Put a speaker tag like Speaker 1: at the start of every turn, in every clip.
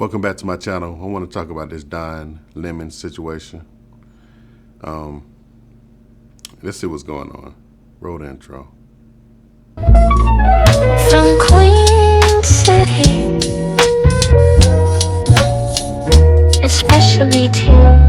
Speaker 1: Welcome back to my channel. I want to talk about this Don Lemon situation. Let's see what's going on. Roll the intro.
Speaker 2: From Queen City, especially to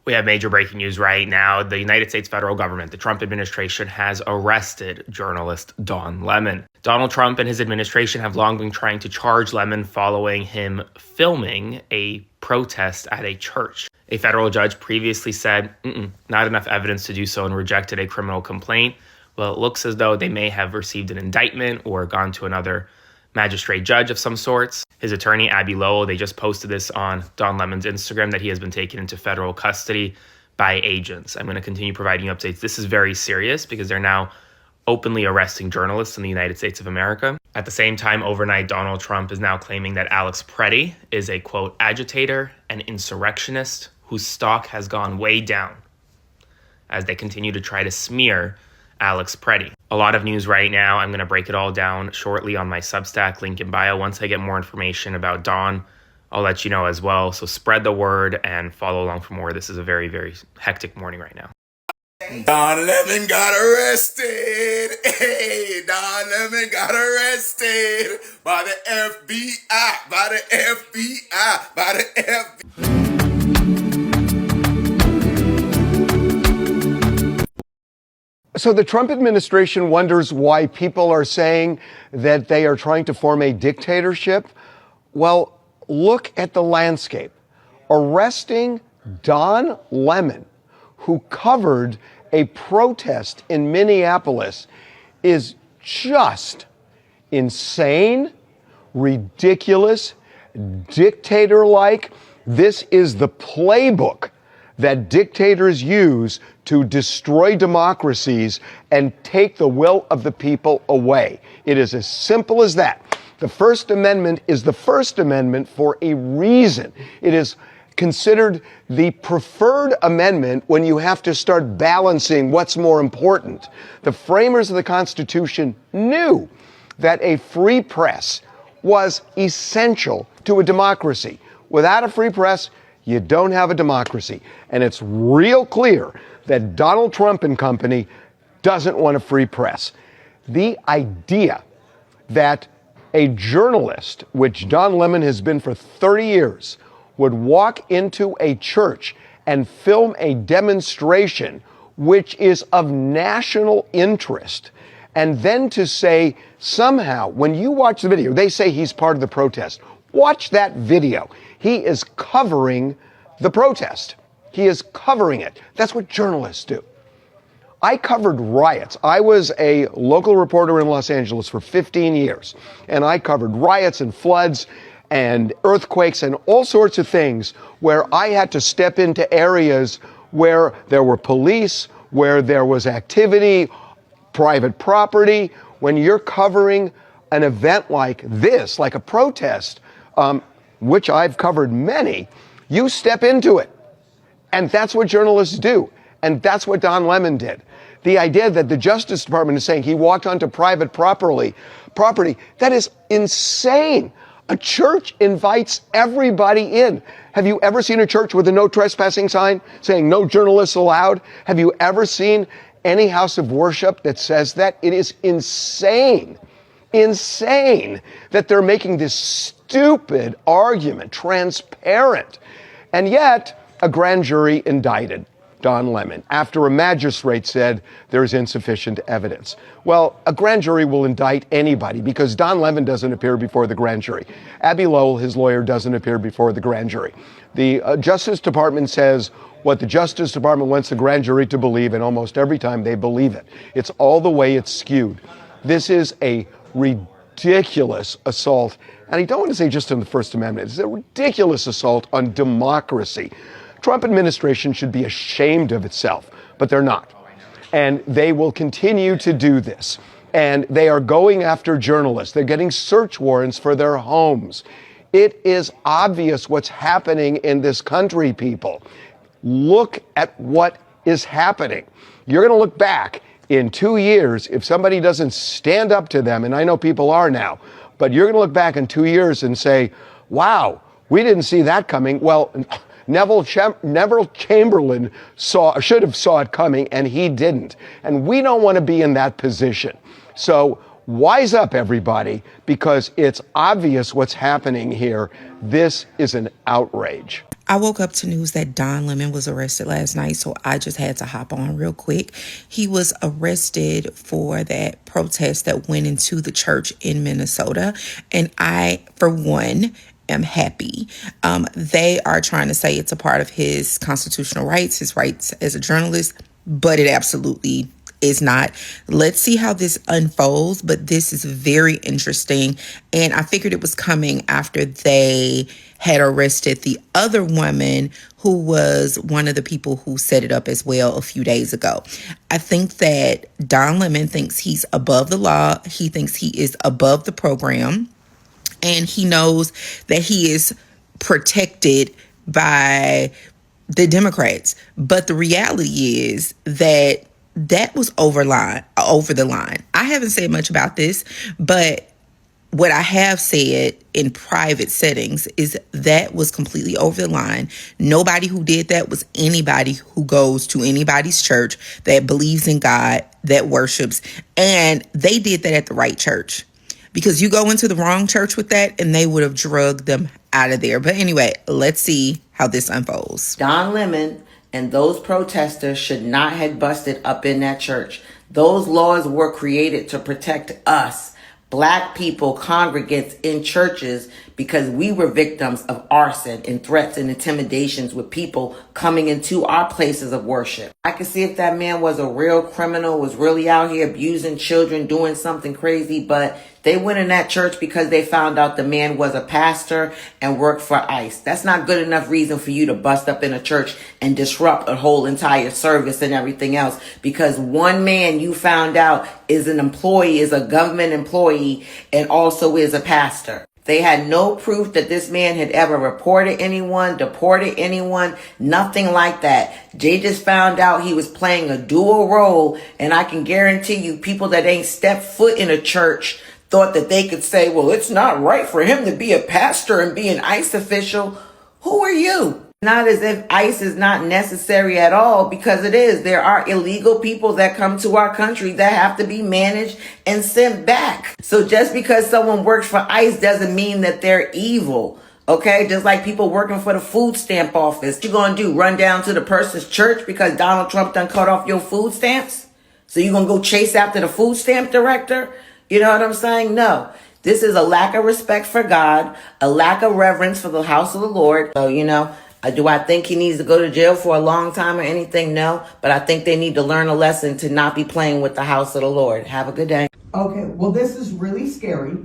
Speaker 3: We have major breaking news right now. The United States federal government, the Trump administration, has arrested journalist Don Lemon. Donald Trump and his administration have long been trying to charge Lemon following him filming a protest at a church. A federal judge previously said, not enough evidence to do so, and rejected a criminal complaint. Well, it looks as though they may have received an indictment or gone to another magistrate judge of some sorts. His attorney, Abby Lowell, they just posted this on Don Lemon's Instagram that he has been taken into federal custody by agents. I'm going to continue providing you updates. This is very serious because they're now openly arresting journalists in the United States of America. At the same time, overnight, Donald Trump is now claiming that Alex Preddy is a, quote, agitator and insurrectionist whose stock has gone way down as they continue to try to smear Alex Preddy. A lot of news right now. I'm going to break it all down shortly on my Substack, link in bio. Once I get more information about Don, I'll let you know as well. So spread the word and follow along for more. This is a very, very hectic morning right now.
Speaker 4: Don Lemon got arrested. Hey, Don Lemon got arrested by the FBI, by the FBI, by the FBI.
Speaker 5: So the Trump administration wonders why people are saying that they are trying to form a dictatorship. Well, look at the landscape. Arresting Don Lemon, who covered a protest in Minneapolis, is just insane, ridiculous, dictator-like. This is the playbook that dictators use to destroy democracies and take the will of the people away. It is as simple as that. The First Amendment is the First Amendment for a reason. It is considered the preferred amendment when you have to start balancing what's more important. The framers of the Constitution knew that a free press was essential to a democracy. Without a free press, you don't have a democracy. And it's real clear that Donald Trump and company doesn't want a free press. The idea that a journalist, which Don Lemon has been for 30 years, would walk into a church and film a demonstration which is of national interest, and then to say somehow, when you watch the video, they say he's part of the protest. Watch that video. He is covering the protest. He is covering it. That's what journalists do. I covered riots. I was a local reporter in Los Angeles for 15 years, and I covered riots and floods and earthquakes and all sorts of things where I had to step into areas where there were police, where there was activity, private property. When you're covering an event like this, like a protest, which I've covered many, you step into it. And that's what journalists do. And that's what Don Lemon did. The idea that the Justice Department is saying he walked onto private property, that is insane. A church invites everybody in. Have you ever seen a church with a no trespassing sign saying no journalists allowed? Have you ever seen any house of worship that says that? It is insane that they're making this stupid argument, transparent. And yet, a grand jury indicted Don Lemon after a magistrate said there is insufficient evidence. Well, a grand jury will indict anybody because Don Lemon doesn't appear before the grand jury. Abby Lowell, his lawyer, doesn't appear before the grand jury. The Justice Department says what the Justice Department wants the grand jury to believe, and almost every time they believe it. It's all the way it's skewed. This is a ridiculous assault, and I don't want to say just on the First Amendment. It's a ridiculous assault on democracy. Trump administration should be ashamed of itself, but they're not. And they will continue to do this. And they are going after journalists. They're getting search warrants for their homes. It is obvious what's happening in this country, people. Look at what is happening. You're going to look back in 2 years if somebody doesn't stand up to them, and I know people are now, but you're going to look back in 2 years and say, wow, we didn't see that coming. Well, Neville Chamberlain should have saw it coming, and he didn't. And we don't want to be in that position. So wise up, everybody, because it's obvious what's happening here. This is an outrage.
Speaker 6: I woke up to news that Don Lemon was arrested last night, so I just had to hop on real quick. He was arrested for that protest that went into the church in Minnesota, and I, for one, am happy. They are trying to say it's a part of his constitutional rights, his rights as a journalist, but it absolutely is not. Let's see how this unfolds, but this is very interesting. And I figured it was coming after they had arrested the other woman who was one of the people who set it up as well a few days ago. I think that Don Lemon thinks he's above the law. He thinks he is above the program. And he knows that he is protected by the Democrats. But the reality is that was over the line. I haven't said much about this, but what I have said in private settings is that was completely over the line. Nobody who did that was anybody who goes to anybody's church that believes in God, that worships, and they did that at the right church. Because you go into the wrong church with that and they would have drugged them out of there. But anyway, let's see how this unfolds.
Speaker 7: Don Lemon and those protesters should not have busted up in that church. Those laws were created to protect us, Black people, congregants in churches, because we were victims of arson and threats and intimidations with people coming into our places of worship. I could see if that man was a real criminal, was really out here abusing children, doing something crazy, but they went in that church because they found out the man was a pastor and worked for ICE. That's not good enough reason for you to bust up in a church and disrupt a whole entire service and everything else because one man you found out is an employee, is a government employee, and also is a pastor. They had no proof that this man had ever reported anyone, deported anyone, nothing like that. They just found out he was playing a dual role, and I can guarantee you people that ain't stepped foot in a church thought that they could say, well, it's not right for him to be a pastor and be an ICE official. Who are you? Not as if ICE is not necessary at all, because it is. There are illegal people that come to our country that have to be managed and sent back. So just because someone works for ICE doesn't mean that they're evil. Okay, just like people working for the food stamp office. What you gonna do? Run down to the person's church because Donald Trump done cut off your food stamps? So you gonna go chase after the food stamp director? You know what I'm saying? No. This is a lack of respect for God, a lack of reverence for the house of the Lord. So, do I think he needs to go to jail for a long time or anything? No. But I think they need to learn a lesson to not be playing with the house of the Lord. Have a good day.
Speaker 8: Okay, well, this is really scary.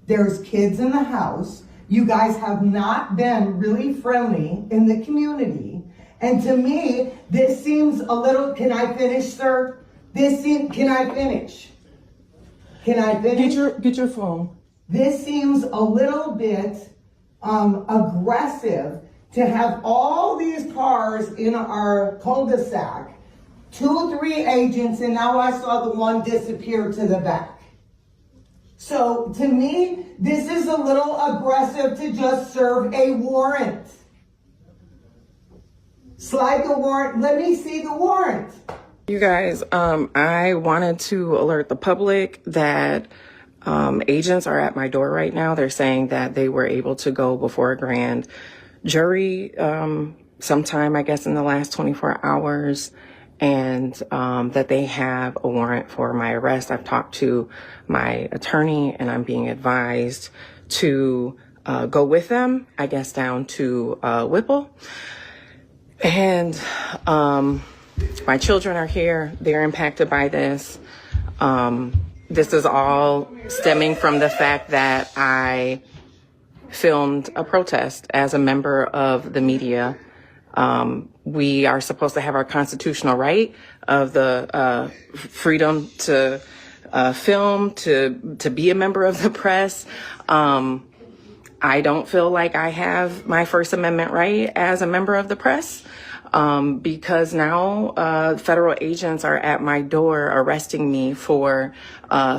Speaker 8: There's kids in the house. You guys have not been really friendly in the community. And to me, this seems a little, can I finish, sir? Can I finish? Can I finish?
Speaker 9: Get your phone.
Speaker 8: This seems a little bit aggressive to have all these cars in our cul-de-sac, 2, 3 agents, and now I saw the one disappear to the back. So to me, this is a little aggressive to just serve a warrant. Slide the warrant. Let me see the warrant.
Speaker 9: You guys, I wanted to alert the public that agents are at my door right now. They're saying that they were able to go before a grand jury sometime, I guess, in the last 24 hours, and that they have a warrant for my arrest. I've talked to my attorney, and I'm being advised to go with them, I guess, down to Whipple. And my children are here. They're impacted by this. This is all stemming from the fact that I filmed a protest as a member of the media. We are supposed to have our constitutional right of the freedom to film, to be a member of the press. I don't feel like I have my First Amendment right as a member of the press. Because now federal agents are at my door arresting me for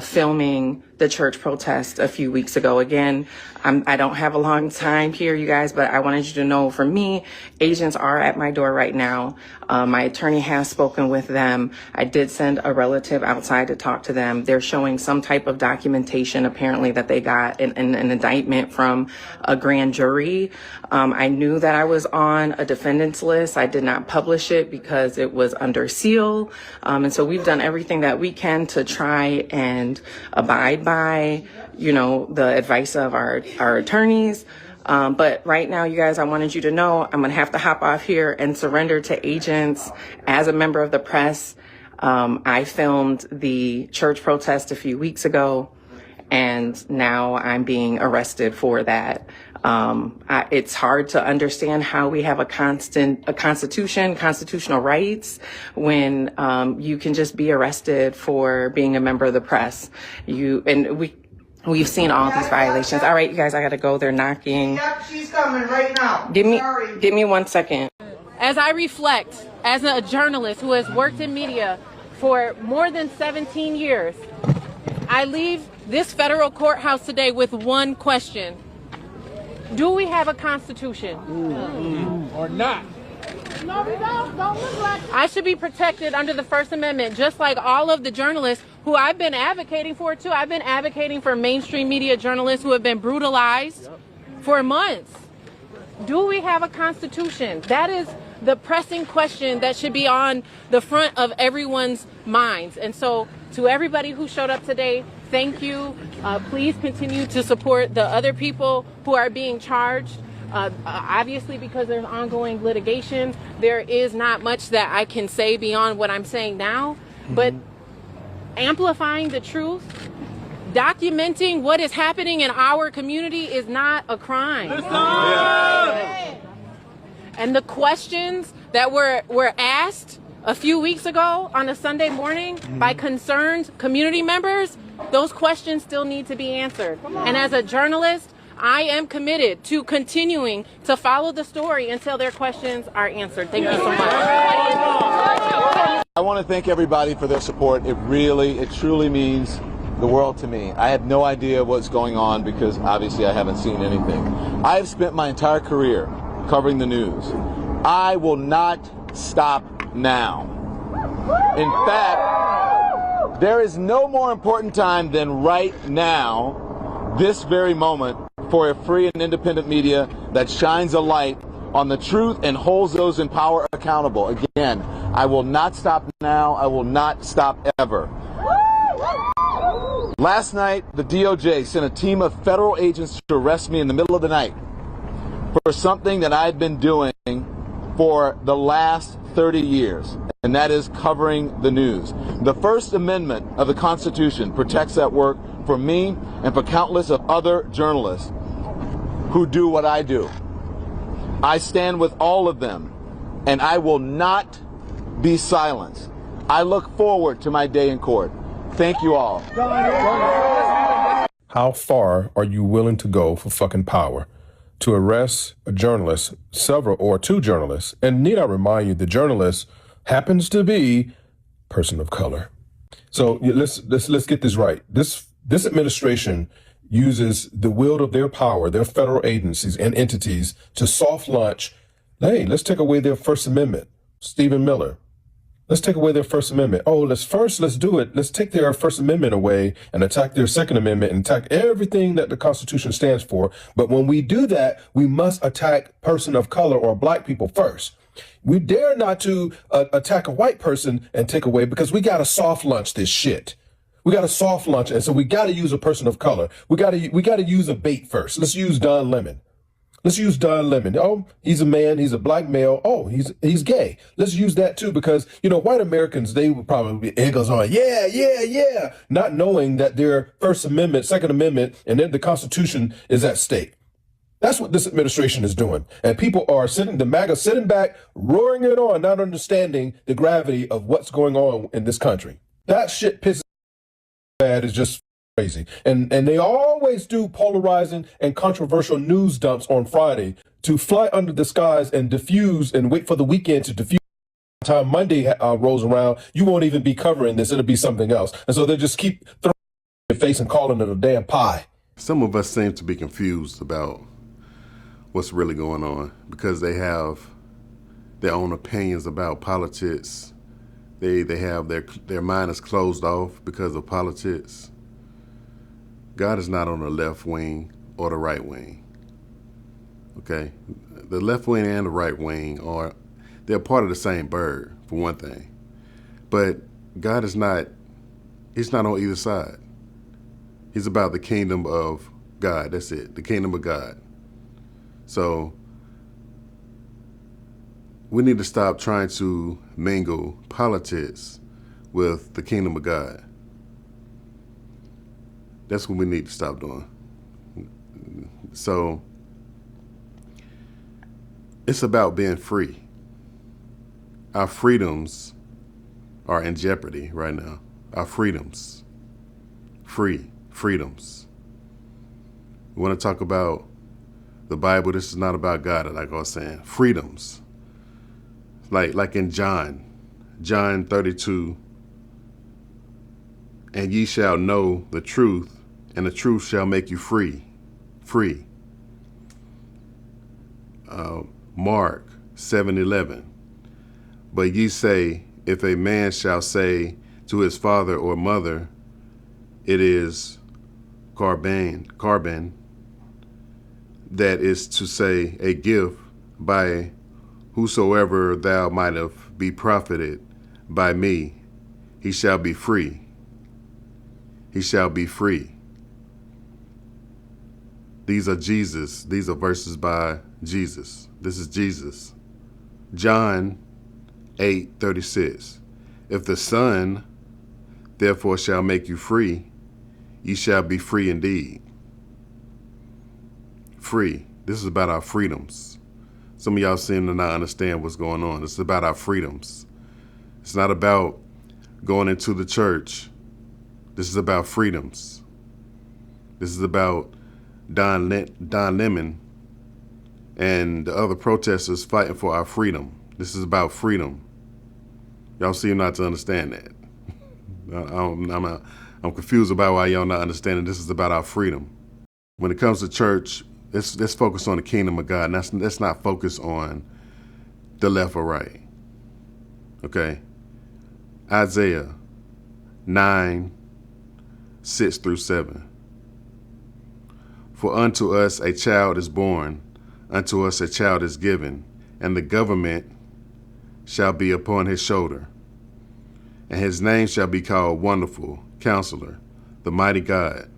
Speaker 9: filming the church protest a few weeks ago. Again, I don't have a long time here, you guys, but I wanted you to know, for me, agents are at my door right now. My attorney has spoken with them. I did send a relative outside to talk to them. They're showing some type of documentation, apparently, that they got an indictment from a grand jury. I knew that I was on a defendant's list. I did not publish it because it was under seal. And so we've done everything that we can to try and abide by, the advice of our attorneys. But right now, you guys, I wanted you to know I'm going to have to hop off here and surrender to agents as a member of the press. I filmed the church protest a few weeks ago, and now I'm being arrested for that. It's hard to understand how we have a constitution, constitutional rights, when you can just be arrested for being a member of the press. We've seen all these violations. All right, you guys, I gotta go. They're knocking.
Speaker 8: Yep, she's coming right now.
Speaker 9: Give me 1 second.
Speaker 10: As I reflect, as a journalist who has worked in media for more than 17 years, I leave this federal courthouse today with one question. Do we have a constitution?
Speaker 11: Or not?
Speaker 10: No, we don't. Don't look like I should be protected under the First Amendment, just like all of the journalists who I've been advocating for, too. I've been advocating for mainstream media journalists who have been brutalized for months. Do we have a constitution? That is the pressing question that should be on the front of everyone's minds. And so to everybody who showed up today, thank you. Please continue to support the other people who are being charged. Obviously, because there's ongoing litigation, there is not much that I can say beyond what I'm saying now. But amplifying the truth, documenting what is happening in our community is not a crime. And the questions that were asked a few weeks ago on a Sunday morning by concerned community members, those questions still need to be answered. And as a journalist, I am committed to continuing to follow the story until their questions are answered. Thank you so much.
Speaker 12: I want to thank everybody for their support. It truly means the world to me. I had no idea what's going on because obviously I haven't seen anything. I have spent my entire career covering the news. I will not stop now. In fact, there is no more important time than right now, this very moment, for a free and independent media that shines a light on the truth and holds those in power accountable. Again, I will not stop now. I will not stop ever. Last night, the DOJ sent a team of federal agents to arrest me in the middle of the night for something that I've been doing for the last 30 years, and that is covering the news. The First Amendment of the Constitution protects that work for me and for countless of other journalists who do what I do. I stand with all of them, and I will not be silenced. I look forward to my day in court. Thank you all.
Speaker 13: How far are you willing to go for fucking power? To arrest a journalist, two journalists, and need I remind you, the journalist happens to be a person of color. So let's get this right. This administration uses the will of their power, their federal agencies and entities, to soft launch. Hey, let's take away their First Amendment. Stephen Miller. Let's take away their First Amendment. Oh, let's do it. Let's take their First Amendment away and attack their Second Amendment and attack everything that the Constitution stands for. But when we do that, we must attack person of color or black people first. We dare not to attack a white person and take away, because we got to soft launch this shit. We got to soft launch, and so we got to use a person of color. We got to use a bait first. Let's use Don Lemon. Let's use Don Lemon. Oh, he's a man. He's a black male. Oh, he's gay. Let's use that too, because white Americans, they would probably be eagles on. Yeah, not knowing that their First Amendment, Second Amendment, and then the Constitution is at stake. That's what this administration is doing, and people are sitting back, roaring it on, not understanding the gravity of what's going on in this country. That shit pisses bad is just crazy. And they always do polarizing and controversial news dumps on Friday to fly under the skies and diffuse and wait for the weekend to diffuse. By the time Monday rolls around, you won't even be covering this. It'll be something else. And so they just keep throwing it in your face and calling it a damn pie.
Speaker 1: Some of us seem to be confused about what's really going on because they have their own opinions about politics. They have their mind is closed off because of politics. God is not on the left wing or the right wing. Okay? The left wing and the right wing they're part of the same bird, for one thing. But God is not, he's not on either side. He's about the kingdom of God. That's it, the kingdom of God. So we need to stop trying to mingle politics with the kingdom of God. That's what we need to stop doing. So it's about being free. Our freedoms are in jeopardy right now. Our freedoms. Freedoms. We want to talk about the Bible. This is not about God, like I was saying. Freedoms. Like in John 32, and ye shall know the truth, and the truth shall make you free. Mark 7:11. But ye say, if a man shall say to his father or mother, it is carbon, that is to say, a gift, by whosoever thou mightest be profited by me, he shall be free. He shall be free. These are Jesus. These are verses by Jesus. This is Jesus. John 8:36. If the Son therefore shall make you free, ye shall be free indeed. Free. This is about our freedoms. Some of y'all seem to not understand what's going on. It's about our freedoms. It's not about going into the church. This is about freedoms. This is about Don Lemon and the other protesters fighting for our freedom. This is about freedom. Y'all seem not to understand that. I'm confused about why y'all not understanding this is about our freedom. When it comes to church, let's focus on the kingdom of God. And let's not focus on the left or right. Okay? Isaiah 9:6-7. For unto us a child is born, unto us a child is given, and the government shall be upon his shoulder. And his name shall be called Wonderful, Counselor, the Mighty God,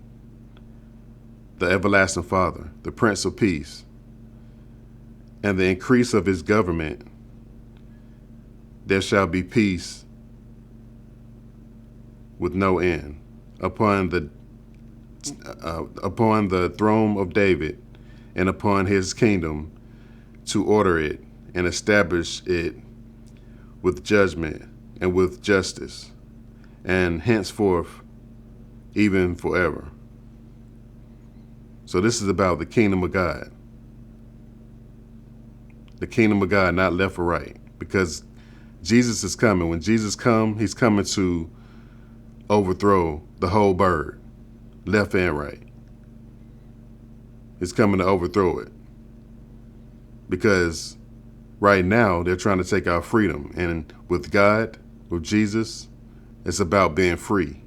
Speaker 1: the Everlasting Father, the Prince of Peace. And the increase of his government, there shall be peace with no end upon the throne of David and upon his kingdom, to order it and establish it with judgment and with justice, and henceforth even forever. So this is about the kingdom of God. The kingdom of God, not left or right, because Jesus is coming. When Jesus comes, he's coming to overthrow the whole bird, left and right. He's coming to overthrow it. Because right now they're trying to take our freedom. And with God, with Jesus, it's about being free.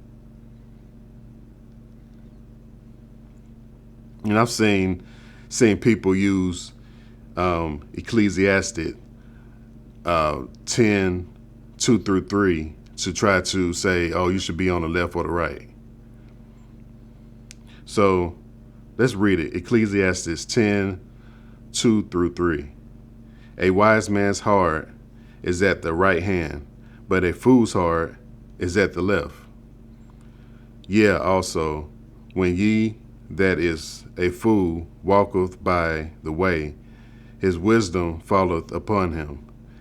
Speaker 1: And I've seen people use Ecclesiastes 10:2-3 to try to say, oh, you should be on the left or the right. So let's read it. Ecclesiastes 10:2-3. A wise man's heart is at the right hand, but a fool's heart is at the left. Yeah, also, when ye that is a fool walketh by the way, his wisdom falleth upon him,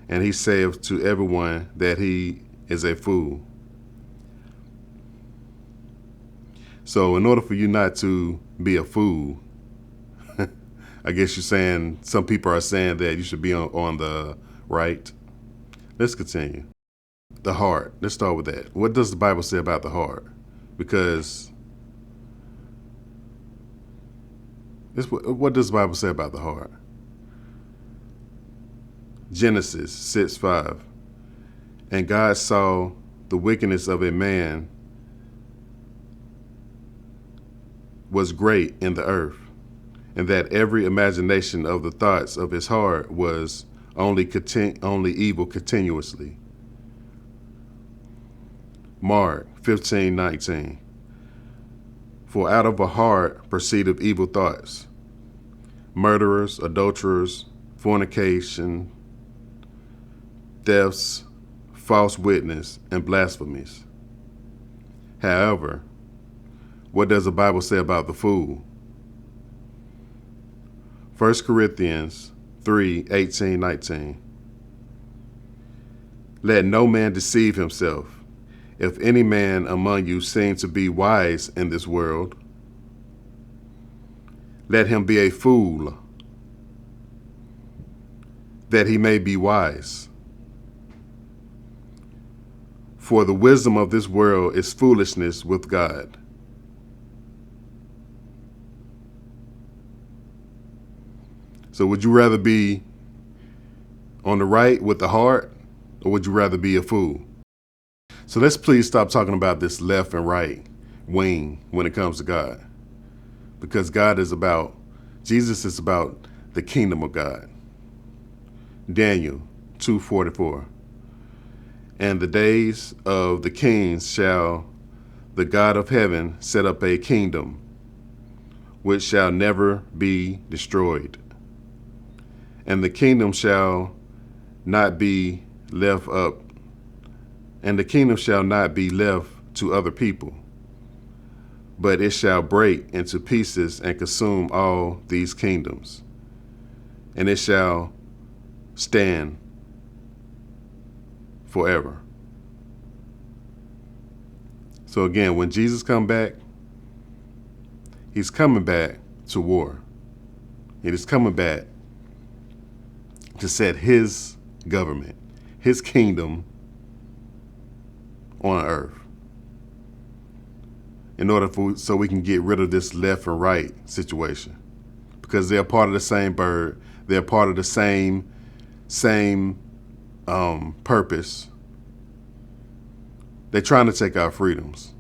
Speaker 1: and he saith to everyone that he is a fool. So in order for you not to be a fool, I guess you're saying some people are saying that you should be on the right. Let's continue. The heart. Let's start with that. What does the Bible say about the heart? Because what does the Bible say about the heart? Genesis 6:5. And God saw the wickedness of a man was great in the earth, and that every imagination of the thoughts of his heart was only evil continuously. Mark 15:19. For out of a heart proceedeth evil thoughts, murderers, adulterers, fornication, thefts, false witness, and blasphemies. However, what does the Bible say about the fool? 1 Corinthians 3:18-19. Let no man deceive himself. If any man among you seem to be wise in this world, let him be a fool, that he may be wise. For the wisdom of this world is foolishness with God. So would you rather be on the right with the heart, or would you rather be a fool? So let's please stop talking about this left and right wing when it comes to God. Because Jesus is about the kingdom of God. Daniel 2:44. And the days of the kings shall the God of heaven set up a kingdom which shall never be destroyed. And the kingdom shall not be left to other people, but it shall break into pieces and consume all these kingdoms, and it shall stand forever. So again, when Jesus comes back, he's coming back to war. He is coming back to set his government, his kingdom on earth, in order so we can get rid of this left and right situation, because they're part of the same bird, they're part of the same purpose. They're trying to take our freedoms.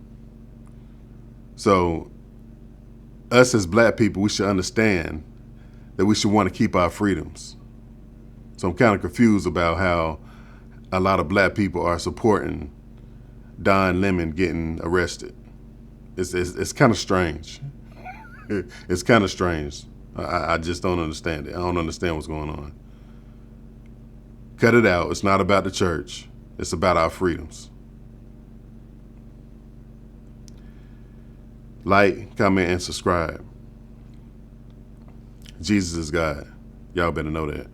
Speaker 1: So us as black people, we should understand that we should want to keep our freedoms. So I'm kind of confused about how a lot of black people are supporting Don Lemon getting arrested. It's kind of strange. It's kind of strange. I just don't understand it. I don't understand what's going on. Cut it out. It's not about the church. It's about our freedoms. Like, comment, and subscribe. Jesus is God. Y'all better know that.